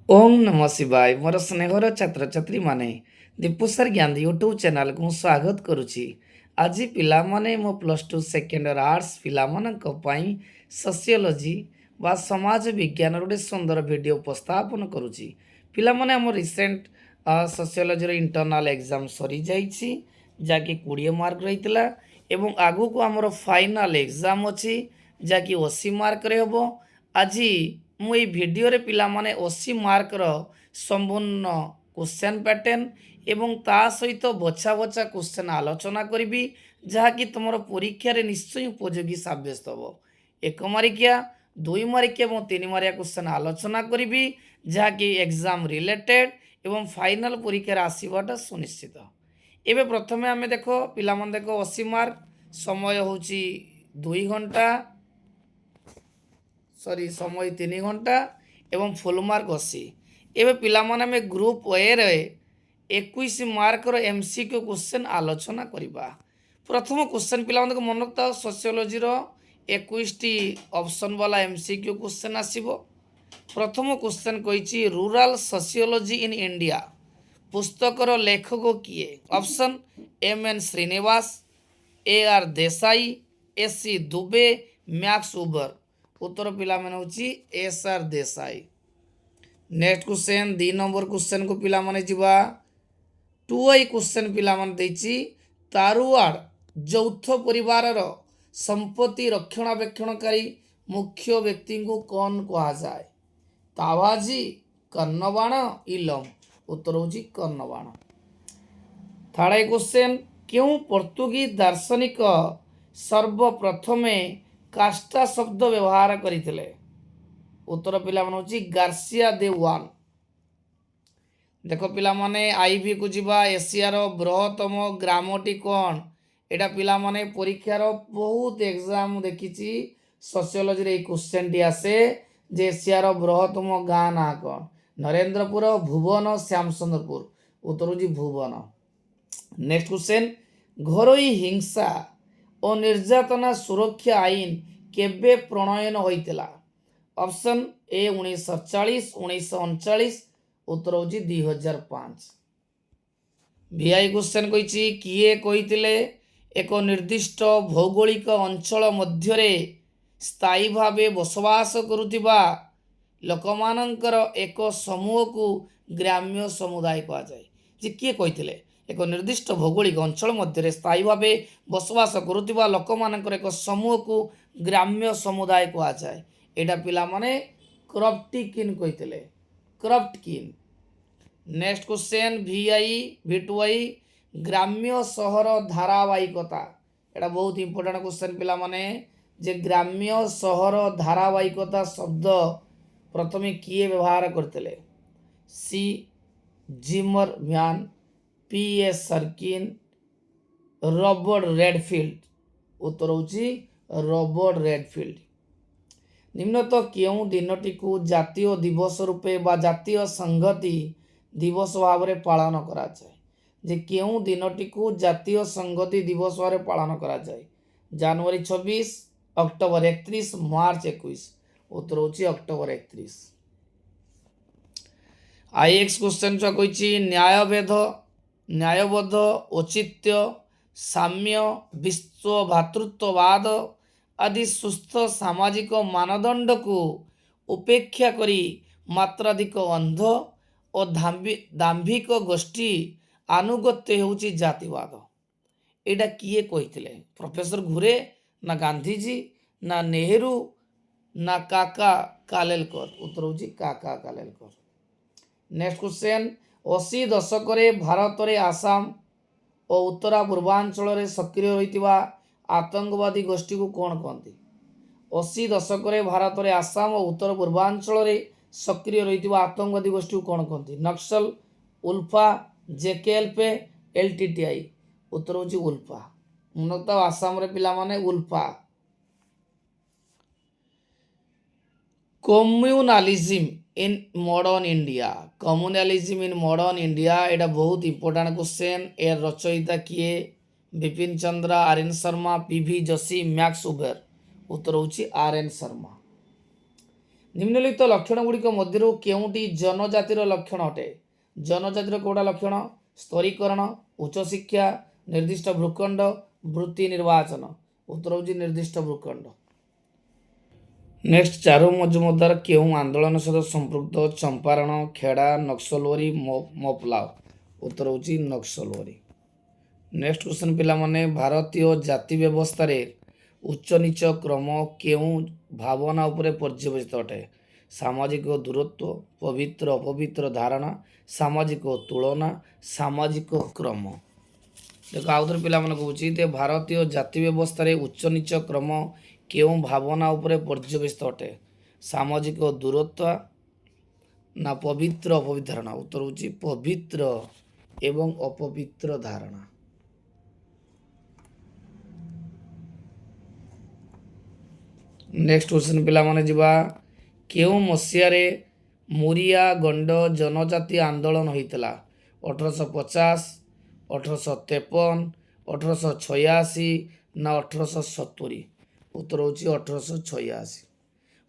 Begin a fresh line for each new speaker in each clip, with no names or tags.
ओम नमः शिवाय मोर स्नेहर छात्र छात्री माने दीपुसर ज्ञान यूट्यूब चैनल को स्वागत करुछि। आज पिला माने मो plus two second year arts पिला मानक पई सोशियोलॉजी बा समाज विज्ञान गोटे सुंदर वीडियो उपस्थापन करुछि। पिला माने हम रिसेंट सोशियोलॉजी रो इंटरनल एग्जाम सरी जाइछि जाकि 20 मार्क रहितला एवं आगु को हमर फाइनल एग्जाम अछि जाकि 80 मार्क रे हबो। ଆଜି ମୁଁ ଏଇ ଭିଡ଼ିଓରେ ପିଲାମାନେ 80 ମାର୍କର ସମ୍ପୂର୍ଣ୍ଣ କ୍ୱେଶ୍ଚନ୍ ପ୍ୟାଟର୍ନ ଏବଂ ତା ସହିତ ବଛା ବଛା କ୍ୱେଶ୍ଚନ୍ ଆଲୋଚନା କରିବି, ଯାହାକି ତୁମର ପରୀକ୍ଷାରେ ନିଶ୍ଚୟ ଉପଯୋଗୀ ସାବ୍ୟସ୍ତ ହେବ। 1 ମାର୍କିଆ, 2 ମାର୍କିଆ ଏବଂ 3 ମାର୍କିଆ କ୍ୱେଶ୍ଚନ୍ ଆଲୋଚନା କରିବି, ଯାହାକି ଏକ୍ଜାମ୍ ରିଲେଟେଡ୍ ଏବଂ ଫାଇନାଲ୍ ପରୀକ୍ଷାରେ ଆସିବାଟା ସୁନିଶ୍ଚିତ। ଏବେ ପ୍ରଥମେ ଆମେ ଦେଖ ପିଲାମାନେ ଦେଖ 80 ମାର୍କ, ସମୟ ହେଉଛି 2 ଘଣ୍ଟା, ସରି ସମୟ 3 ଘଣ୍ଟା ଏବଂ ଫୁଲ୍ ମାର୍କ 80। ଏବେ ପିଲାମାନେ ଆମେ ଗ୍ରୁପ୍ ଏରେ 21 ମାର୍କର MCQ କ୍ୱେଶ୍ଚନ୍ ଆଲୋଚନା କରିବା। ପ୍ରଥମ କ୍ୱେଶ୍ଚନ୍ ପିଲାମାନଙ୍କୁ ମନେ ରଖିଥାଅ, ସୋସିଓଲୋଜିର 21ଟି ଅପସନ୍ ବାଲା MCQ କ୍ୱେଶ୍ଚନ୍ ଆସିବ। ପ୍ରଥମ କ୍ୱେଶ୍ଚନ୍ କହିଛି ରୁରାଲ ସୋସିଓଲୋଜି ଇନ୍ ଇଣ୍ଡିଆ ପୁସ୍ତକର ଲେଖକ କିଏ? Option MN Srinivas, AR Desai, SC Dube, Max Weber. उत्तर पिला माने होची SR देसाई। नेक्स्ट क्वेश्चन 2 नंबर क्वेश्चन को पिला माने जिबा 2i क्वेश्चन पिला माने देची तारुआड यौथ परिवार रो संपत्ति रक्षणाबेक्षणकारी मुख्य व्यक्ति को कौन कहा जाए? तावाजी, कर्णबाण, इलम। उत्तर होची कर्णबाण। थर्ड क्वेश्चन क्यों पोर्तुगीज दार्शनिक सर्वप्रथमे काष्टा शब्द व्यवहार करथिले? उत्तर पिला माने होची गार्सिया दे वान। देखो पिला माने आईवी को जिबा एशिया रो बृहत्तम ग्रामटी कोन? एटा पिला माने परीक्षा रो बहुत एग्जाम देखिची सोशियोलॉजी रे क्वेश्चन टी आसे जे एशिया रो बृहत्तम गां ना कोन? नरेंद्रपुर, भुवन, श्यामचंद्रपुर। उत्तर होची भुवन। नेक्स्ट क्वेश्चन घरोई हिंसा और निर्यातना सुरक्षा आईन केबे प्रणयन होइतिला? Option A 1940, 1939। उत्तर होची 2005। VI क्वेश्चन कहिछि किए कहितिले एक निर्दिष्ट भौगोलिक अंचल मध्यरे स्थायी भावे बसवास करुथिबा लोकमानंकर एक समूह को ग्राम्य समुदाय कहा जाए। जे किए कहितिले एक निर्दिष्ट भौगोलिक अंचल मध्य स्थायी भाव बसवास करुवा लोक मान एक समूह को ग्राम्य समुदाय कह जाए। यहाँ पिला माने क्रप्टिकिन कही क्रप्टकिन। नेक्स्ट क्वेश्चन VI ग्राम्य सहर धारावाहिकता। यहाँ बहुत इंपोर्टेंट क्वेश्चन पिला माने जे ग्राम्य सहर धारावाहिकता शब्द प्रथमे किए व्यवहार करते? C Zimmerman, PS Sorokin, Robert Redfield. उत्तर होची रॉबर्ट रेडफील्ड। निम्नत क्यों दिनटी को जातीय दिवस रूपे बा जातीय संगति दिवस भाव में पालन करा जाए? जे क्यों दिनटी को जातीय संगति दिवस भाव में पालन करा जाए? जनवरी 26, अक्टोबर 31, मार्च 21। उत्तर होची अक्टोबर 31। IX क्वेश्चन कही न्यायबोध, औचित्य, साम्य, विश्व भातृत्ववाद आदि सुस्थ सामाजिक मानदंड को उपेक्षा करी मात्राधिक अंध और दाम्भिक गोष्ठी आनुगत्य होउची जातिवाद। एटा किए कहिथिले? प्रोफेसर घुरे, ना गांधीजी, ना नेहरू, ना काका कालेलकर। उत्तर होउची काका कालेलकर। नेक्स्ट क्वेश्चन 80 दशक भारत में आसाम और उत्तरा पूर्वांचल सक्रिय होइतिबा आतंकवादी गोष्ठी को कौन कहते? 80 दशक भारत में आसाम और उत्तर पूर्वांचल सक्रिय रहितिबा आतंकवादी गोष्ठी को कौन कहते? नक्सल, उल्फा, JKLP, LTTI। उत्तर होची उल्फा। उन्नत आसाम रे पिला माने ULFA. Communalism in modern India. Communalism in modern India एटा बहुत इंपोर्टेंट क्वेश्चन। एर रचयिता किए? Bipin Chandra, RN Sharma, PV Joshi, Max Weber. उत्तर होची RN शर्मा। ନିମ୍ନଲିଖିତ ଲକ୍ଷଣ ଗୁଡ଼ିକ ମଧ୍ୟରୁ କେଉଁଟି ଜନଜାତିର ଲକ୍ଷଣ ଅଟେ? ଜନଜାତିର କେଉଁଟା ଲକ୍ଷଣ? ସ୍ତରୀକରଣ, ଉଚ୍ଚଶିକ୍ଷା, ନିର୍ଦ୍ଦିଷ୍ଟ ଭୂଖଣ୍ଡ, ବୃତ୍ତି ନିର୍ବାଚନ। ଉତ୍ତର ହେଉଛି ନିର୍ଦ୍ଦିଷ୍ଟ ଭୂଖଣ୍ଡ। ନେକ୍ସଟ, ଚାରୁ ମଜୁମଦାର କେଉଁ ଆନ୍ଦୋଳନ ସହିତ ସମ୍ପୃକ୍ତ? ଚମ୍ପାରଣ, ଖେଡ଼ା, ନକ୍ସଲବରୀ, ମଫଲାଓ। ଉତ୍ତର ହେଉଛି ନକ୍ସଲବରୀ। ନେକ୍ସଟ କ୍ୱେଶ୍ଚନ ପିଲାମାନେ, ଭାରତୀୟ ଜାତି ବ୍ୟବସ୍ଥାରେ ଉଚ୍ଚ ନିଚ କ୍ରମ କେଉଁ ଭାବନା ଉପରେ ପର୍ଯ୍ୟବେସିତ ଅଟେ? ସାମାଜିକ ଦୂରତ୍ୱ, ପବିତ୍ର ଅପବିତ୍ର ଧାରଣା, ସାମାଜିକ ତୁଳନା, ସାମାଜିକ କ୍ରମ। ଦେଖ ଆଉ ଥରେ ପିଲାମାନେ କହୁଛି ଯେ ଭାରତୀୟ ଜାତି ବ୍ୟବସ୍ଥାରେ ଉଚ୍ଚ ନିଚ କ୍ରମ କେଉଁ ଭାବନା ଉପରେ ପର୍ଯ୍ୟବେସିତ ଅଟେ? ସାମାଜିକ ଦୂରତ୍ୱ ନା ପବିତ୍ର ଅପବିତ୍ର ଧାରଣା? ଉତ୍ତର ହେଉଛି ପବିତ୍ର ଏବଂ ଅପବିତ୍ର ଧାରଣା। ନେକ୍ସଟ କ୍ୱେଶ୍ଚନ ପିଲାମାନେ ଯିବା, କେଉଁ ମସିହାରେ ମୁରିଆ ଗଣ୍ଡ ଜନଜାତି ଆନ୍ଦୋଳନ ହୋଇଥିଲା? 1850, 1853, 1886 ନା 1870? ଉତ୍ତର ହେଉଛି 1886।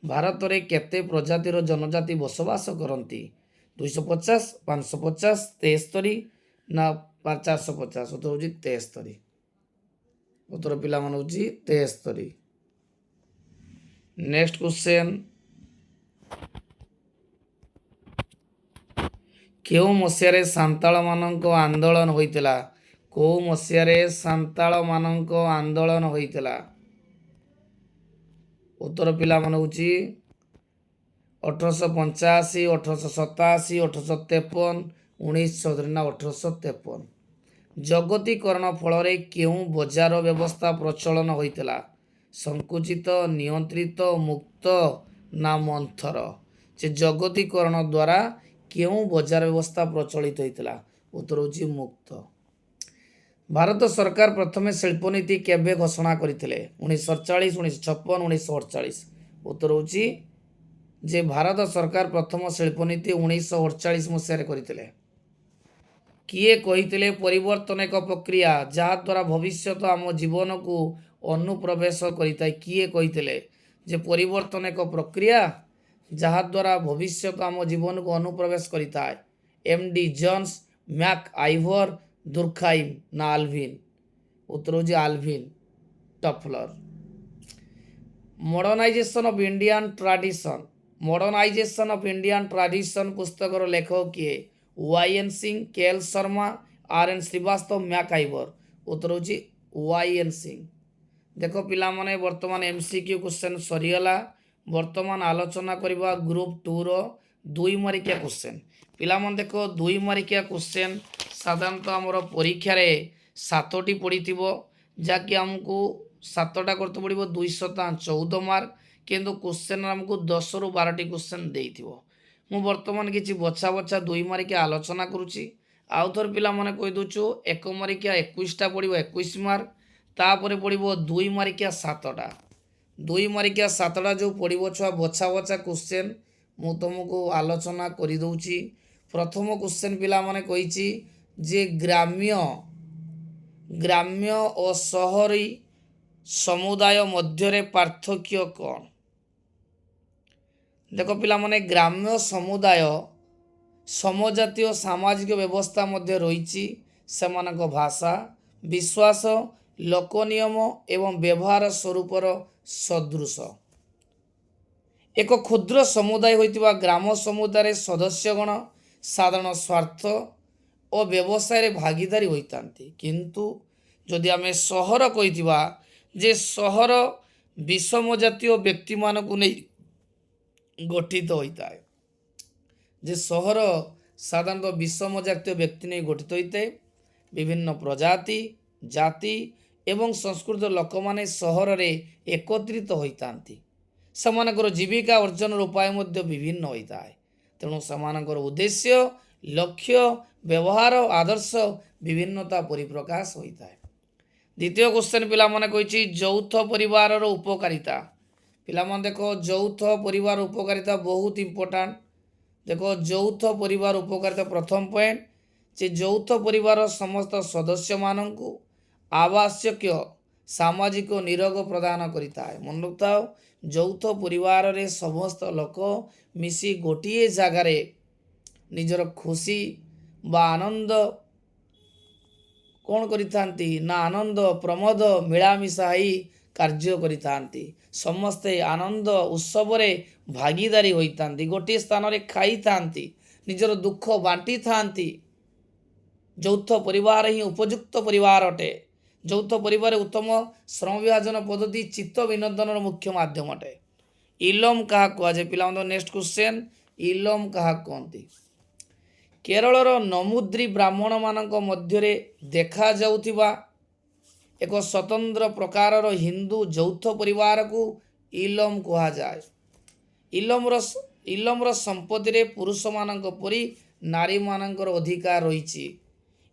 ଭାରତରେ କେତେ ପ୍ରଜାତିର ଜନଜାତି ବସବାସ କରନ୍ତି? 250, 550, 73 ନା 450? ଉତ୍ତର ହେଉଛି 73। ଉତ୍ତର ପିଲାମାନେ ହେଉଛି 73। ନେକ୍ସଟ କ୍ୱେଶ୍ଚନ, କେଉଁ ମସିହାରେ ସାନ୍ତାଳ ମାନଙ୍କ ଆନ୍ଦୋଳନ ହୋଇଥିଲା? କେଉଁ ମସିହାରେ ସାନ୍ତାଳ ମାନଙ୍କ ଆନ୍ଦୋଳନ ହୋଇଥିଲା? ଉତ୍ତର ପିଲାମାନେ ହେଉଛି 1885, 1887, 1853, 1964 ନା 1853। ଜଗତୀକରଣ ଫଳରେ କେଉଁ ବଜାର ବ୍ୟବସ୍ଥା ପ୍ରଚଳନ ହୋଇଥିଲା? ସଂକୁଚିତ, ନିୟନ୍ତ୍ରିତ, ମୁକ୍ତ ନା ମନ୍ଥର? ସେ ଜଗତୀକରଣ ଦ୍ୱାରା କେଉଁ ବଜାର ବ୍ୟବସ୍ଥା ପ୍ରଚଳିତ ହୋଇଥିଲା? ଉତ୍ତର ହେଉଛି ମୁକ୍ତ। ଭାରତ ସରକାର ପ୍ରଥମେ ଶିଳ୍ପନୀତି କେବେ ଘୋଷଣା କରିଥିଲେ? 1948, 1956, 1948? ଉତ୍ତର ହେଉଛି ଯେ ଭାରତ ସରକାର ପ୍ରଥମ ଶିଳ୍ପନୀତି 1948 ମସିହାରେ କରିଥିଲେ। କିଏ କହିଥିଲେ ପରିବର୍ତ୍ତନ ଏକ ପ୍ରକ୍ରିୟା ଯାହାଦ୍ୱାରା ଭବିଷ୍ୟତ ଆମ ଜୀବନକୁ ଅନୁପ୍ରବେଶ କରିଥାଏ? କିଏ କହିଥିଲେ ଯେ ପରିବର୍ତ୍ତନ ଏକ ପ୍ରକ୍ରିୟା ଯାହାଦ୍ୱାରା ଭବିଷ୍ୟତ ଆମ ଜୀବନକୁ ଅନୁପ୍ରବେଶ କରିଥାଏ? MD Jones, MacIver, Durkheim ନା ଆଲଭିନ୍? ଉତ୍ତର ହେଉଛି Alvin Toffler. Modernisation of Indian tradition, modernisation of Indian tradition ପୁସ୍ତକର ଲେଖକ କିଏ? YN Singh, KL Sharma, RN Srivastava, MacIver? ଉତ୍ତର ହେଉଛି YN ସିଂ। ଦେଖ ପିଲାମାନେ ବର୍ତ୍ତମାନ MCQ କ୍ୱେଶ୍ଚନ ସରିଗଲା। ବର୍ତ୍ତମାନ ଆଲୋଚନା କରିବା ଗ୍ରୁପ 2ର 2 ମାର୍କିଆ କ୍ୱେଶ୍ଚନ। ପିଲାମାନେ ଦେଖ 2 ମାର୍କିଆ କ୍ୱେଶ୍ଚନ ସାଧାରଣତଃ ଆମର ପରୀକ୍ଷାରେ 7ଟି ପଡ଼ିଥିବ, ଯାହାକି ଆମକୁ 7ଟା କରତେ ପଡ଼ିବ 214 ମାର୍କ, କିନ୍ତୁ କ୍ୱେଶ୍ଚନ ଆମକୁ 10ରୁ 12ଟି କ୍ୱେଶ୍ଚନ ଦେଇଥିବ। ମୁଁ ବର୍ତ୍ତମାନ କିଛି ବଛା ବଛା 2 ମାର୍କିଆ ଆଲୋଚନା କରୁଛି। ଆଉ ଥରେ ପିଲାମାନେ କହିଦେଉଛୁ 1 ମାର୍କିଆ 21ଟା ପଡ଼ିବ 21 ମାର୍କ, ତାପରେ ପଡ଼ିବ 2 ମାର୍କିଆ 7ଟା। 2 ମାର୍କିଆ 7ଟା ଯେଉଁ ପଡ଼ିବ ଛୁଆ ବଛା ବଛା କ୍ୱେଶ୍ଚନ ମୁଁ ତୁମକୁ ଆଲୋଚନା କରିଦେଉଛି। ପ୍ରଥମ କ୍ୱେଶ୍ଚନ ପିଲାମାନେ କହିଛି ଯେ ଗ୍ରାମ୍ୟ ଓ ସହରୀ ସମୁଦାୟ ମଧ୍ୟରେ ପାର୍ଥକ୍ୟ କ'ଣ? ଦେଖ ପିଲାମାନେ ଗ୍ରାମ୍ୟ ସମୁଦାୟ ସମଜାତୀୟ ସାମାଜିକ ବ୍ୟବସ୍ଥା ମଧ୍ୟ ରହିଛି। ସେମାନଙ୍କ ଭାଷା, ବିଶ୍ୱାସ, ଲୋକ ନିୟମ ଏବଂ ବ୍ୟବହାର ସ୍ୱରୂପର ସଦୃଶ। ଏକ କ୍ଷୁଦ୍ର ସମୁଦାୟ ହୋଇଥିବା ଗ୍ରାମ ସମୁଦାୟରେ ସଦସ୍ୟଗଣ ସାଧାରଣ ସ୍ୱାର୍ଥ ଓ ବ୍ୟବସାୟରେ ଭାଗିଦାରୀ ହୋଇଥାନ୍ତି, କିନ୍ତୁ ଯଦି ଆମେ ସହର କହିଥିବା ଯେ ସହର ବିଷମ ଜାତୀୟ ବ୍ୟକ୍ତିମାନଙ୍କୁ ନେଇ ଗଠିତ ହୋଇଥାଏ। ଯେ ସହର ସାଧାରଣତଃ ବିଷମ ଜାତୀୟ ବ୍ୟକ୍ତି ନେଇ ଗଠିତ ହୋଇଥାଏ। ବିଭିନ୍ନ ପ୍ରଜାତି, ଜାତି ଏବଂ ସଂସ୍କୃତିର ଲୋକମାନେ ସହରରେ ଏକତ୍ରିତ ହୋଇଥାନ୍ତି। ସେମାନଙ୍କର ଜୀବିକା ଅର୍ଜନର ଉପାୟ ମଧ୍ୟ ବିଭିନ୍ନ ହୋଇଥାଏ। ତେଣୁ ସେମାନଙ୍କର ଉଦ୍ଦେଶ୍ୟ, ଲକ୍ଷ୍ୟ, ବ୍ୟବହାର, ଆଦର୍ଶ ବିଭିନ୍ନତା ପରିପ୍ରକାଶ ହୋଇଥାଏ। ଦ୍ୱିତୀୟ କ୍ୱେଶ୍ଚନ ପିଲାମାନେ କହିଛି ଯୌଥ ପରିବାରର ଉପକାରିତା। ପିଲାମାନେ ଦେଖ ଯୌଥ ପରିବାର ଉପକାରିତା ବହୁତ ଇମ୍ପୋର୍ଟାଣ୍ଟ। ଦେଖ ଯୌଥ ପରିବାର ଉପକାରିତା ପ୍ରଥମ ପଏଣ୍ଟ ଯେ ଯୌଥ ପରିବାର ସମସ୍ତ ସଦସ୍ୟମାନଙ୍କୁ ଆବଶ୍ୟକୀୟ ସାମାଜିକ ନିରୋଗ ପ୍ରଦାନ କରିଥାଏ। ମନେ ରଖିଥାଉ, ଯୌଥ ପରିବାରରେ ସମସ୍ତ ଲୋକ ମିଶି ଗୋଟିଏ ଜାଗାରେ ନିଜର ଖୁସି ବା ଆନନ୍ଦ କ'ଣ କରିଥାନ୍ତି ନା ଆନନ୍ଦ ପ୍ରମୋଦ ମିଳାମିଶା ହେଇ କାର୍ଯ୍ୟ କରିଥାନ୍ତି। ସମସ୍ତେ ଆନନ୍ଦ ଉତ୍ସବରେ ଭାଗିଦାରୀ ହୋଇଥାନ୍ତି, ଗୋଟିଏ ସ୍ଥାନରେ ଖାଇଥାନ୍ତି, ନିଜର ଦୁଃଖ ବାଣ୍ଟିଥାନ୍ତି। ଯୌଥ ପରିବାର ହିଁ ଉପଯୁକ୍ତ ପରିବାର ଅଟେ। ଯୌଥ ପରିବାର ଉତ୍ତମ ଶ୍ରମ ବିଭାଜନ ପଦ୍ଧତି ଚିତ୍ତ ବିନୋଦନର ମୁଖ୍ୟ ମାଧ୍ୟମ ଅଟେ। ଇଲମ କାହା କୁହାଯାଏ? ପିଲାମାନଙ୍କ ନେକ୍ସଟ କ୍ୱେଶ୍ଚନ୍, ଇଲମ କାହାକୁ କୁହନ୍ତି? କେରଳର ନମୁଦ୍ରୀ ବ୍ରାହ୍ମଣମାନଙ୍କ ମଧ୍ୟରେ ଦେଖାଯାଉଥିବା ଏକ ସ୍ୱତନ୍ତ୍ର ପ୍ରକାରର ହିନ୍ଦୁ ଯୌଥ ପରିବାରକୁ ଇଲମ କୁହାଯାଏ। ଇଲମର ସମ୍ପତ୍ତିରେ ପୁରୁଷମାନଙ୍କ ପରି ନାରୀମାନଙ୍କର ଅଧିକାର ରହିଛି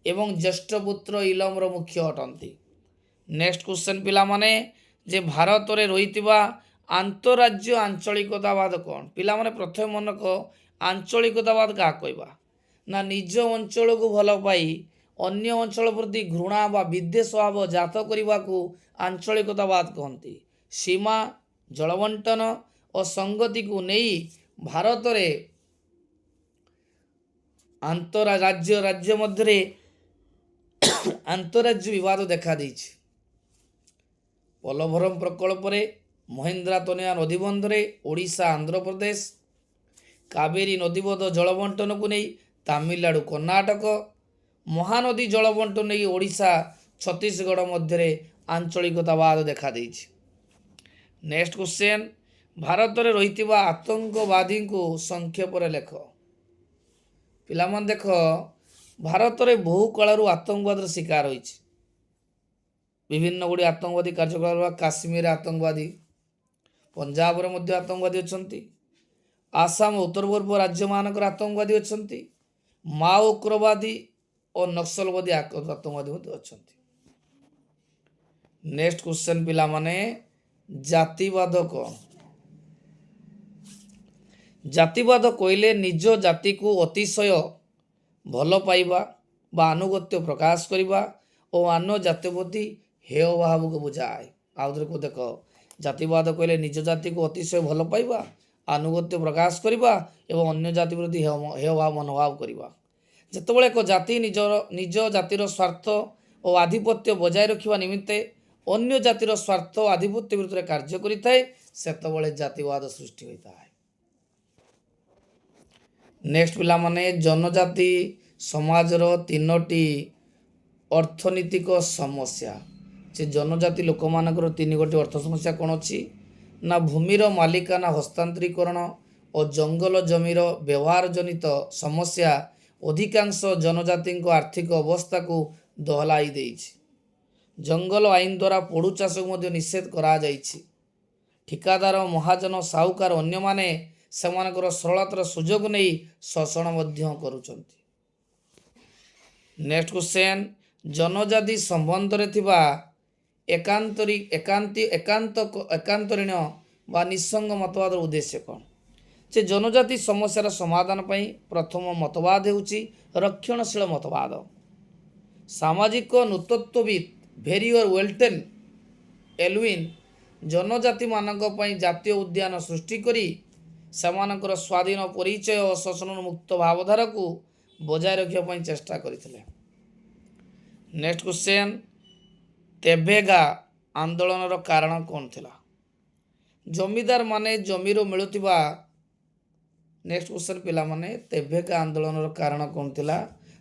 ଏବଂ ଜ୍ୟେଷ୍ଠ ପୁତ୍ର ଇଲମର ମୁଖ୍ୟ ଅଟନ୍ତି। ନେକ୍ସଟ କ୍ୱେଶ୍ଚନ୍ ପିଲାମାନେ, ଯେ ଭାରତରେ ରହିଥିବା ଆନ୍ତଃରାଜ୍ୟ ଆଞ୍ଚଳିକତାବାଦ କ'ଣ? ପିଲାମାନେ ପ୍ରଥମେ ମନେକ ଆଞ୍ଚଳିକତାବାଦ କାହା କହିବା? ନା ନିଜ ଅଞ୍ଚଳକୁ ଭଲ ପାଇ ଅନ୍ୟ ଅଞ୍ଚଳ ପ୍ରତି ଘୃଣା ବା ବିଦ୍ୱେଷ ଭାବ ଜାତ କରିବାକୁ ଆଞ୍ଚଳିକତାବାଦ କହନ୍ତି। ସୀମା, ଜଳବଣ୍ଟନ ଓ ସଂଗତିକୁ ନେଇ ଭାରତରେ ରାଜ୍ୟ ମଧ୍ୟରେ ଆନ୍ତଃରାଜ୍ୟ ବିବାଦ ଦେଖାଦେଇଛି। ପୋଲଭରମ ପ୍ରକଳ୍ପରେ, ମହେନ୍ଦ୍ରା ତନୟା ନଦୀବନ୍ଧରେ ଓଡ଼ିଶା ଆନ୍ଧ୍ରପ୍ରଦେଶ, କାବେରୀ ନଦୀବନ୍ଧ ଜଳବଣ୍ଟନକୁ ନେଇ ତାମିଲନାଡୁ କର୍ଣ୍ଣାଟକ, ମହାନଦୀ ଜଳବଣ୍ଟନ ନେଇ ଓଡ଼ିଶା ଛତିଶଗଡ଼ ମଧ୍ୟରେ ଆଞ୍ଚଳିକତାବାଦ ଦେଖାଦେଇଛି। ନେକ୍ସଟ କ୍ୱେଶ୍ଚନ୍, ଭାରତରେ ରହିଥିବା ଆତଙ୍କବାଦୀଙ୍କୁ ସଂକ୍ଷେପରେ ଲେଖ। ପିଲାମାନେ ଦେଖ, ଭାରତରେ ବହୁ କାଳରୁ ଆତଙ୍କବାଦର ଶିକାର ହୋଇଛି। ବିଭିନ୍ନ ଗୁଡ଼ିଏ ଆତଙ୍କବାଦୀ କାର୍ଯ୍ୟକଳାପ, କାଶ୍ମୀରରେ ଆତଙ୍କବାଦୀ, ପଞ୍ଜାବରେ ମଧ୍ୟ ଆତଙ୍କବାଦୀ ଅଛନ୍ତି, ଆସାମ ଉତ୍ତର ପୂର୍ବ ରାଜ୍ୟମାନଙ୍କର ଆତଙ୍କବାଦୀ ଅଛନ୍ତି, ମାଓ ଉଗ୍ରବାଦୀ ଓ ନକ୍ସଲବାଦୀ ଆତଙ୍କବାଦୀ ମଧ୍ୟ ଅଛନ୍ତି। ନେକ୍ସଟ କ୍ୱେଶ୍ଚନ୍ ପିଲାମାନେ, ଜାତିବାଦ କ'ଣ? ଜାତିବାଦ କହିଲେ ନିଜ ଜାତିକୁ ଅତିଶୟ ଭଲ ପାଇବା ବା ଆନୁଗତ୍ୟ ପ୍ରକାଶ କରିବା ଓ ଅନ୍ୟ ଜାତି ପ୍ରତି ହେୟ ଭାବକୁ ବୁଝାଏ। ଆଉଥରେ ଦେଖ, ଜାତିବାଦ କହିଲେ ନିଜ ଜାତିକୁ ଅତିଶୟ ଭଲ ପାଇବା, ଆନୁଗତ୍ୟ ପ୍ରକାଶ କରିବା ଏବଂ ଅନ୍ୟ ଜାତି ପ୍ରତି ହେୟ ଭାବ ମନୋଭାବ କରିବା। ଯେତେବେଳେ ଏକ ଜାତି ନିଜ ଜାତିର ସ୍ୱାର୍ଥ ଓ ଆଧିପତ୍ୟ ବଜାୟ ରଖିବା ନିମନ୍ତେ ଅନ୍ୟ ଜାତିର ସ୍ୱାର୍ଥ ଓ ଆଧିପତ୍ୟ ବିରୁଦ୍ଧରେ କାର୍ଯ୍ୟ କରିଥାଏ, ସେତେବେଳେ ଜାତିବାଦ ସୃଷ୍ଟି ହୋଇଥାଏ। ନେକ୍ସଟ ପିଲାମାନେ, ଜନଜାତି ସମାଜର ତିନୋଟି ଅର୍ଥନୀତିକ ସମସ୍ୟା। ସେ ଜନଜାତି ଲୋକମାନଙ୍କର ତିନି ଗୋଟି ଅର୍ଥ ସମସ୍ୟା କ'ଣ ଅଛି? ନା ଭୂମିର ମାଲିକାନା ହସ୍ତାନ୍ତରୀକରଣ ଓ ଜଙ୍ଗଲ ଜମିର ବ୍ୟବହାର ଜନିତ ସମସ୍ୟା ଅଧିକାଂଶ ଜନଜାତିଙ୍କ ଆର୍ଥିକ ଅବସ୍ଥାକୁ ଦୋହଲାଇ ଦେଇଛି। ଜଙ୍ଗଲ ଆଇନ ଦ୍ୱାରା ପୋଡ଼ୁ ଚାଷକୁ ମଧ୍ୟ ନିଷେଧ କରାଯାଇଛି। ଠିକାଦାର, ମହାଜନ, ସାହୁକାର ଅନ୍ୟମାନେ ସେମାନଙ୍କର ସରଳତାର ସୁଯୋଗ ନେଇ ଶୋଷଣ ମଧ୍ୟ କରୁଛନ୍ତି। ନେକ୍ସଟ କ୍ୱେଶ୍ଚନ୍, ଜନଜାତି ସମ୍ବନ୍ଧରେ ଥିବା ଏକାନ୍ତରୀଣ ବା ନିଃସଙ୍ଗ ମତବାଦର ଉଦ୍ଦେଶ୍ୟ କ'ଣ? ଯେ ଜନଜାତି ସମସ୍ୟାର ସମାଧାନ ପାଇଁ ପ୍ରଥମ ମତବାଦ ହେଉଛି ରକ୍ଷଣଶୀଳ ମତବାଦ। ସାମାଜିକ ନୃତତ୍ତ୍ୱବିତ୍ ଭେରିୟର ୱେଲ୍ଟନ୍ ଏଲୱିନ୍ ଜନଜାତିମାନଙ୍କ ପାଇଁ ଜାତୀୟ ଉଦ୍ୟାନ ସୃଷ୍ଟି କରି ସେମାନଙ୍କର ସ୍ୱାଧୀନ ପରିଚୟ ଓ ଶୋଷଣରୁ ମୁକ୍ତ ଭାବଧାରାକୁ ବଜାୟ ରଖିବା ପାଇଁ ଚେଷ୍ଟା କରିଥିଲେ। ନେକ୍ସଟ କ୍ୱେଶ୍ଚନ୍, ତେଭେଗା ଆନ୍ଦୋଳନର କାରଣ କ'ଣ ଥିଲା? ଜମିଦାର ମାନେ ଜମିରୁ ମିଳୁଥିବା ନେକ୍ସଟ କ୍ୱେଶ୍ଚନ୍ ପିଲାମାନେ, ତେଭେଗା ଆନ୍ଦୋଳନର କାରଣ କ'ଣ ଥିଲା?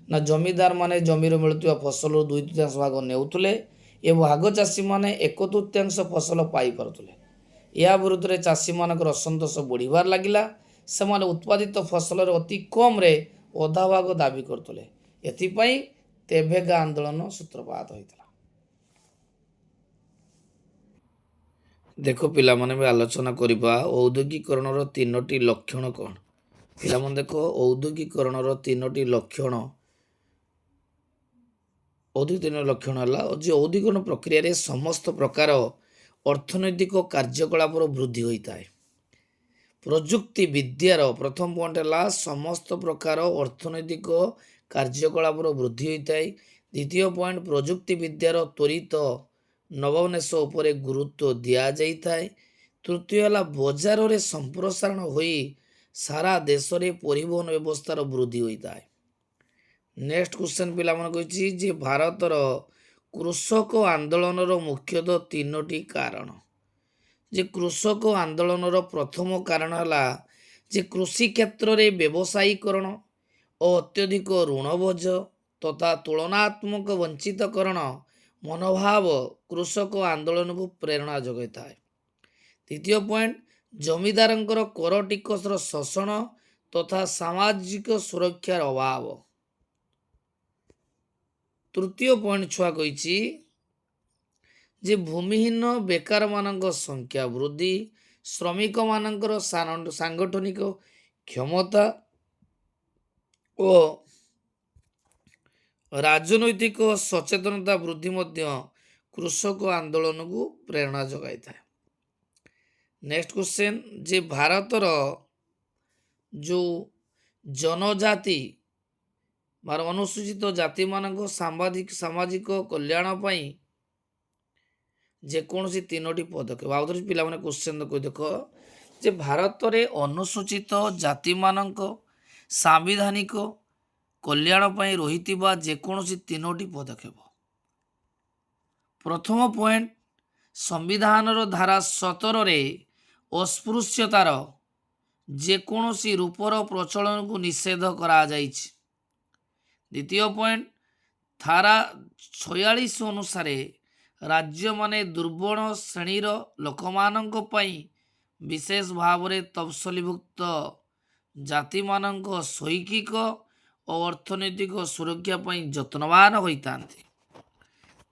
ନା ଜମିଦାର ମାନେ ଜମିରୁ ମିଳୁଥିବା ଫସଲରୁ 2/3 ଭାଗ ନେଉଥିଲେ ଏବଂ ଭାଗ ଚାଷୀମାନେ 1/3 ଫସଲ ପାଇପାରୁଥିଲେ। ଏହା ବିରୁଦ୍ଧରେ ଚାଷୀମାନଙ୍କର ଅସନ୍ତୋଷ ବଢ଼ିବାରେ ଲାଗିଲା। ସେମାନେ ଉତ୍ପାଦିତ ଫସଲର ଅତି କମ୍ରେ ଅଧା ଭାଗ ଦାବି କରୁଥିଲେ। ଏଥିପାଇଁ ତେଭେଗା ଆନ୍ଦୋଳନ ସୂତ୍ରପାତ ହୋଇଥିଲା। ଦେଖ ପିଲାମାନେ, ବି ଆଲୋଚନା କରିବା ଔଦ୍ୟୋଗିକରଣର ତିନୋଟି ଲକ୍ଷଣ କ'ଣ? ପିଲାମାନେ ଦେଖ, ଔଦ୍ୟୋଗିକରଣର ତିନୋଟି ଲକ୍ଷଣ ହେଲା ଯେ ଔଦ୍ୟୋଗିକରଣ ପ୍ରକ୍ରିୟାରେ ସମସ୍ତ ପ୍ରକାର ଅର୍ଥନୈତିକ କାର୍ଯ୍ୟକଳାପର ବୃଦ୍ଧି ହୋଇଥାଏ। ପ୍ରଯୁକ୍ତି ବିଦ୍ୟାର ପ୍ରଥମ ପଏଣ୍ଟ ହେଲା ସମସ୍ତ ପ୍ରକାର ଅର୍ଥନୈତିକ କାର୍ଯ୍ୟକଳାପର ବୃଦ୍ଧି ହୋଇଥାଏ। ଦ୍ୱିତୀୟ ପଏଣ୍ଟ, ପ୍ରଯୁକ୍ତି ବିଦ୍ୟାର ତ୍ୱରିତ ନବୋନ୍ମେଷ ଉପରେ ଗୁରୁତ୍ୱ ଦିଆଯାଇଥାଏ। ତୃତୀୟ ହେଲା ବଜାରରେ ସମ୍ପ୍ରସାରଣ ହୋଇ ସାରା ଦେଶରେ ପରିବହନ ବ୍ୟବସ୍ଥାର ବୃଦ୍ଧି ହୋଇଥାଏ। ନେକ୍ସଟ କ୍ୱେଶ୍ଚନ୍ ପିଲାମାନେ କହିଛି ଯେ ଭାରତର କୃଷକ ଆନ୍ଦୋଳନର ମୁଖ୍ୟତଃ ତିନୋଟି କାରଣ। ଯେ କୃଷକ ଆନ୍ଦୋଳନର ପ୍ରଥମ କାରଣ ହେଲା ଯେ କୃଷି କ୍ଷେତ୍ରରେ ବ୍ୟବସାୟୀକରଣ ଓ ଅତ୍ୟଧିକ ଋଣ ବୋଝ ତଥା ତୁଳନାତ୍ମକ ବଞ୍ଚିତକରଣ ମନୋଭାବ କୃଷକ ଆନ୍ଦୋଳନକୁ ପ୍ରେରଣା ଯୋଗାଇଥାଏ। ଦ୍ୱିତୀୟ ପଏଣ୍ଟ, ଜମିଦାରଙ୍କର କର ଟିକସର ଶୋଷଣ ତଥା ସାମାଜିକ ସୁରକ୍ଷାର ଅଭାବ। ତୃତୀୟ ପଏଣ୍ଟ ଛୁଆ କହିଛି ଯେ ଭୂମିହୀନ ବେକାରମାନଙ୍କ ସଂଖ୍ୟା ବୃଦ୍ଧି, ଶ୍ରମିକମାନଙ୍କର ସାଂଗଠନିକ କ୍ଷମତା ଓ ରାଜନୈତିକ ସଚେତନତା ବୃଦ୍ଧି ମଧ୍ୟ କୃଷକ ଆନ୍ଦୋଳନକୁ ପ୍ରେରଣା ଯୋଗାଇଥାଏ। ନେକ୍ସଟ କ୍ୱେଶ୍ଚନ୍ ଯେ ଭାରତର ଯେଉଁ ଜନଜାତି ବା ଅନୁସୂଚିତ ଜାତିମାନଙ୍କ ସାମାଜିକ କଲ୍ୟାଣ ପାଇଁ ଯେକୌଣସି ତିନୋଟି ପଦକ୍ଷେପ। ଆଉ ଥରେ ପିଲାମାନେ କ୍ୱେଶ୍ଚନ୍ ଦେଖ ଯେ ଭାରତରେ ଅନୁସୂଚିତ ଜାତିମାନଙ୍କ ସାମ୍ବିଧାନିକ କଲ୍ୟାଣ ପାଇଁ ରହିଥିବା ଯେକୌଣସି ତିନୋଟି ପଦକ୍ଷେପ। ପ୍ରଥମ ପଏଣ୍ଟ, ସମ୍ବିଧାନର ଧାରା 17ରେ ଅସ୍ପୃଶ୍ୟତାର ଯେକୌଣସି ରୂପର ପ୍ରଚଳନକୁ ନିଷେଧ କରାଯାଇଛି। ଦ୍ୱିତୀୟ ପଏଣ୍ଟ, ଧାରା 46 ଅନୁସାରେ ରାଜ୍ୟମାନେ ଦୁର୍ବଳ ଶ୍ରେଣୀର ଲୋକମାନଙ୍କ ପାଇଁ ବିଶେଷ ଭାବରେ ତଫସିଲଭୁକ୍ତ ଜାତିମାନଙ୍କ ଶୈକ୍ଷିକ ଓ ଅର୍ଥନୈତିକ ସୁରକ୍ଷା ପାଇଁ ଯତ୍ନବାନ ହୋଇଥାନ୍ତି।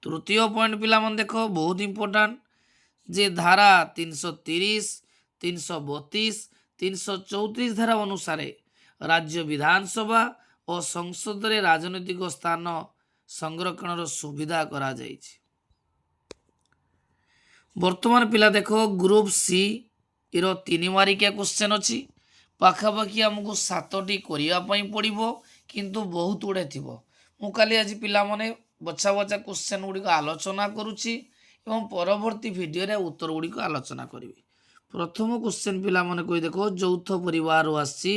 ତୃତୀୟ ପଏଣ୍ଟ ପିଲାମାନେ ଦେଖ ବହୁତ ଇମ୍ପୋର୍ଟାଣ୍ଟ ଯେ ଧାରା 330, 332, 334 ଧାରା ଅନୁସାରେ ରାଜ୍ୟ ବିଧାନସଭା ଓ ସଂସଦରେ ରାଜନୈତିକ ସ୍ଥାନ ସଂରକ୍ଷଣର ସୁବିଧା କରାଯାଇଛି। ବର୍ତ୍ତମାନ ପିଲା ଦେଖ ଗ୍ରୁପ ସି ର 3 ମାରିକିଆ କ୍ୱେଶ୍ଚନ୍ ଅଛି। ପାଖାପାଖି ଆମକୁ 7ଟି କରିବା ପାଇଁ ପଡ଼ିବ, କିନ୍ତୁ ବହୁତ ଗୁଡ଼େ ଥିବ। ମୁଁ କାଲି ଆଜି ପିଲାମାନେ ବଛା ବଛା କ୍ୱେଶ୍ଚନ୍ ଗୁଡ଼ିକ ଆଲୋଚନା କରୁଛି ଏବଂ ପରବର୍ତ୍ତୀ ଭିଡ଼ିଓରେ ଉତ୍ତର ଗୁଡ଼ିକ ଆଲୋଚନା କରିବି। ପ୍ରଥମ କ୍ୱେଶ୍ଚନ୍ ପିଲାମାନେ କହି ଦେଖ ଯୌଥ ପରିବାରରୁ ଆସିଛି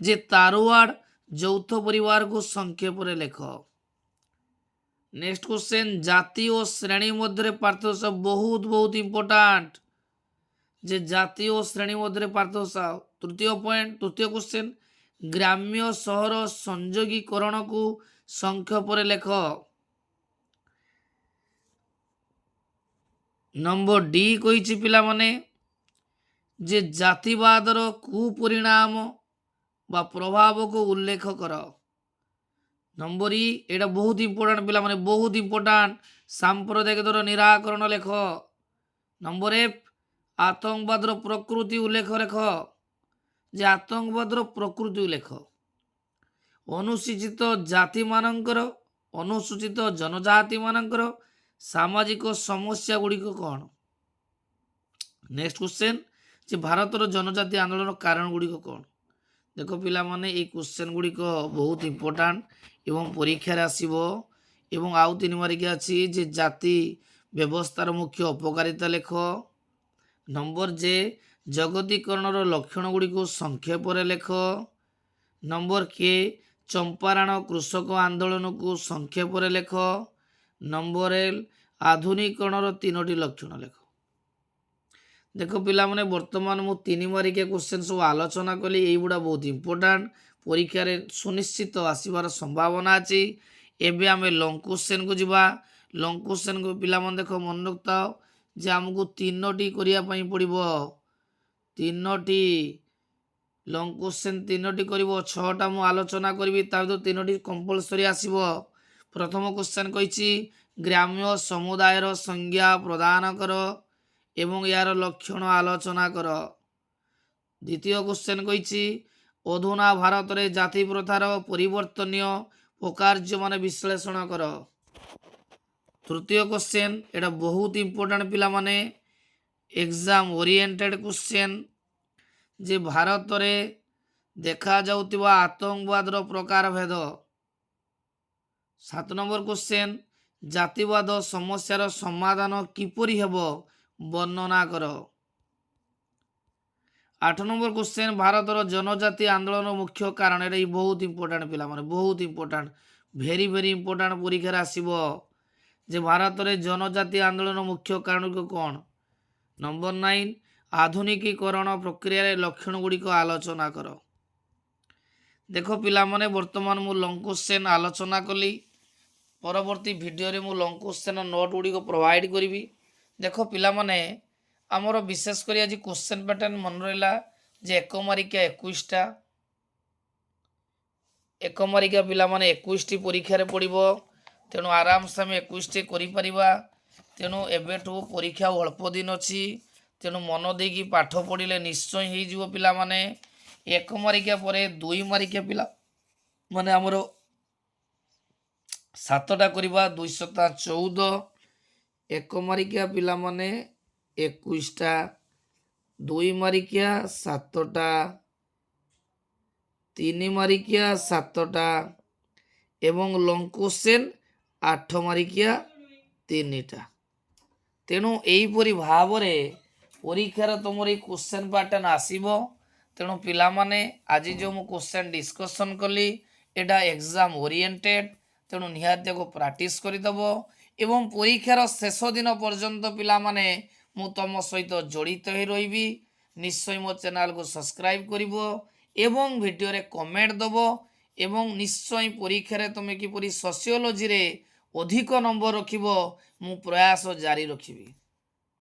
ଯେ ତାରୱାଡ଼ ଯୌଥ ପରିବାରକୁ ସଂକ୍ଷେପରେ ଲେଖ। ନେକ୍ସଟ କ୍ୱେଶ୍ଚନ୍ ଜାତି ଓ ଶ୍ରେଣୀ ମଧ୍ୟରେ ପାର୍ଥକ୍ୟ ବହୁତ ଇମ୍ପୋର୍ଟାଣ୍ଟ ଯେ ଜାତି ଓ ଶ୍ରେଣୀ ମଧ୍ୟରେ ପାର୍ଥକ୍ୟ। ତୃତୀୟ କ୍ୱେଶ୍ଚନ୍ ଗ୍ରାମ୍ୟ ସହର ସଂଯୋଗୀକରଣକୁ ସଂକ୍ଷେପରେ ଲେଖ। ନମ୍ବର ଡି କହିଛି ପିଲାମାନେ ଯେ ଜାତିବାଦର କୁପରିଣାମ ବା ପ୍ରଭାବକୁ ଉଲ୍ଲେଖ କର। ନମ୍ବର ଇ, ଏଇଟା ବହୁତ ଇମ୍ପୋର୍ଟାଣ୍ଟ ପିଲାମାନେ, ବହୁତ ଇମ୍ପୋର୍ଟାଣ୍ଟ, ସାମ୍ପ୍ରଦାୟିକତାର ନିରାକରଣ ଲେଖ। ନମ୍ବର ଏଫ୍, ଆତଙ୍କବାଦର ପ୍ରକୃତି ଉଲ୍ଲେଖ ଲେଖ। ଯେ ଆତଙ୍କବାଦର ପ୍ରକୃତି ଉଲ୍ଲେଖ। ଅନୁସୂଚିତ ଜାତିମାନଙ୍କର ଅନୁସୂଚିତ ଜନଜାତିମାନଙ୍କର ସାମାଜିକ ସମସ୍ୟା ଗୁଡ଼ିକ କ'ଣ? ନେକ୍ସଟ କ୍ୱେଶ୍ଚନ୍ ଯେ ଭାରତର ଜନଜାତି ଆନ୍ଦୋଳନର କାରଣ ଗୁଡ଼ିକ କ'ଣ? ଦେଖ ପିଲାମାନେ ଏଇ କ୍ୱେଶ୍ଚନ୍ ଗୁଡ଼ିକ ବହୁତ ଇମ୍ପୋର୍ଟାଣ୍ଟ ଏବଂ ପରୀକ୍ଷାରେ ଆସିବ। ଏବଂ ଆଉ 3 ମାରିକିଆ ଅଛି ଯେ ଜାତି ବ୍ୟବସ୍ଥାର ମୁଖ୍ୟ ଅପକାରିତା ଲେଖ। ନମ୍ବର ଯେ ଜଗତୀକରଣର ଲକ୍ଷଣ ଗୁଡ଼ିକୁ ସଂକ୍ଷେପରେ ଲେଖ। ନମ୍ବର କେ ଚମ୍ପାରଣ କୃଷକ ଆନ୍ଦୋଳନକୁ ସଂକ୍ଷେପରେ ଲେଖ। ନମ୍ବର ଏଲ୍ ଆଧୁନିକୀକରଣର 3ଟି ଲକ୍ଷଣ ଲେଖ। ଦେଖ ପିଲାମାନେ ବର୍ତ୍ତମାନ ମୁଁ 3 ମାରିକିଆ କ୍ୱେଶ୍ଚନ୍ ସବୁ ଆଲୋଚନା କଲି। ଏଇଗୁଡ଼ା ବହୁତ ଇମ୍ପୋର୍ଟାଣ୍ଟ, ପରୀକ୍ଷାରେ ସୁନିଶ୍ଚିତ ଆସିବାର ସମ୍ଭାବନା ଅଛି। ଏବେ ଆମେ ଲଙ୍ଗ କ୍ୱେଶ୍ଚନ୍କୁ ଯିବା। ଲଙ୍ଗ କ୍ୱେଶ୍ଚନ୍କୁ ପିଲାମାନେ ଦେଖ ମନେ ରଖିଥାଅ ଯେ ଆମକୁ 3ଟି କରିବା ପାଇଁ ପଡ଼ିବ। 3ଟି ଲଙ୍ଗ କ୍ୱେଶ୍ଚନ୍ 3ଟି କରିବ। 6ଟା ମୁଁ ଆଲୋଚନା କରିବି, ତା ଭିତରୁ 3ଟି କମ୍ପଲସରି ଆସିବ। ପ୍ରଥମ କ୍ୱେଶ୍ଚନ୍ କହିଛି ଗ୍ରାମ୍ୟ ସମୁଦାୟର ସଂଜ୍ଞା ପ୍ରଦାନ କର ଏବଂ ଏହାର ଲକ୍ଷଣ ଆଲୋଚନା କର। ଦ୍ୱିତୀୟ କ୍ୱେଶ୍ଚନ୍ କହିଛି ଅଧୁନା ଭାରତରେ ଜାତି ପ୍ରଥାର ପରିବର୍ତ୍ତନୀୟ ପ୍ରକାର୍ଯ୍ୟମାନ ବିଶ୍ଳେଷଣ କର। ତୃତୀୟ କ୍ୱେଶ୍ଚନ୍, ଏଇଟା ବହୁତ ଇମ୍ପୋର୍ଟାଣ୍ଟ ପିଲାମାନେ, ଏକ୍ଜାମ୍ ଓରିଏଣ୍ଟେଡ୍ କ୍ୱେଶ୍ଚନ୍ ଯେ ଭାରତରେ ଦେଖାଯାଉଥିବା ଆତଙ୍କବାଦର ପ୍ରକାର ଭେଦ। 7 ନମ୍ବର କ୍ୱେଶ୍ଚନ୍ ଜାତିବାଦ ସମସ୍ୟାର ସମାଧାନ କିପରି ହେବ ବର୍ଣ୍ଣନା କର। 8 নম্বর क्वेश्चन भारतर जनजाति आंदोलन मुख्य कारण एटा बहुत इंपोर्टाट पिला माने बहुत इंपोर्टाट भेरी भेरी इंपोर्टाट परीक्षा आसीबो जे भारत में जनजाति आंदोलन मुख्य कारण को कौन। नंबर 9 आधुनिकीकरण प्रक्रिया लक्षण गुड़िक आलोचना कर। देख पिला माने वर्तमान मु लॉन्ग क्वेश्चन आलोचना कली परवर्ती वीडियो रे मु लॉन्ग क्वेश्चन नोट गुड़िक प्रोवाइड करी। देख पिला माने आमर विशेष कर आज क्वेश्चन पैटर्न मन रहा जे एक मारिका 21टा एक मारिका पिला माने 21टी परीक्षा पड़ो तेणु आराम से आम 21टी करिपरिबा। तेणु एबेठू परीक्षा अल्प दिन अच्छी तेणु मन देकी पाठ पढ़ले निश्चय हो पिला माने। एक मारिका पर 2 मारिका पिला माने आमर 7टा करवा 214 एक मारिका पिला माने 21टा 2 मारिका 7टा 3 मारिका 7टा एवं लॉन्ग क्वेश्चन 8 मारिका 3टा। तेणु यहीपरि भाव परीक्षार तुम क्वेश्चन पैटर्न आसीबो। तेणु पिला माने आज जो मु क्वेश्चन डिस्कशन कली एटा एग्जाम ओरिएंटेड तेणु निहाती को प्रैक्टिस करदब एवं परीक्षार शेष दिन पर्यंत पिला माने मु तुम सहित जड़ित हो रही। निश्चय मो चैनल को सब्सक्राइब करिवो एवं वीडियो रे कमेंट दबो एवं निश्चय परीक्षा रे तुम किपरि सोशियोलॉजी रे अधिक नंबर रखिबो मु प्रयास जारी रखिबी।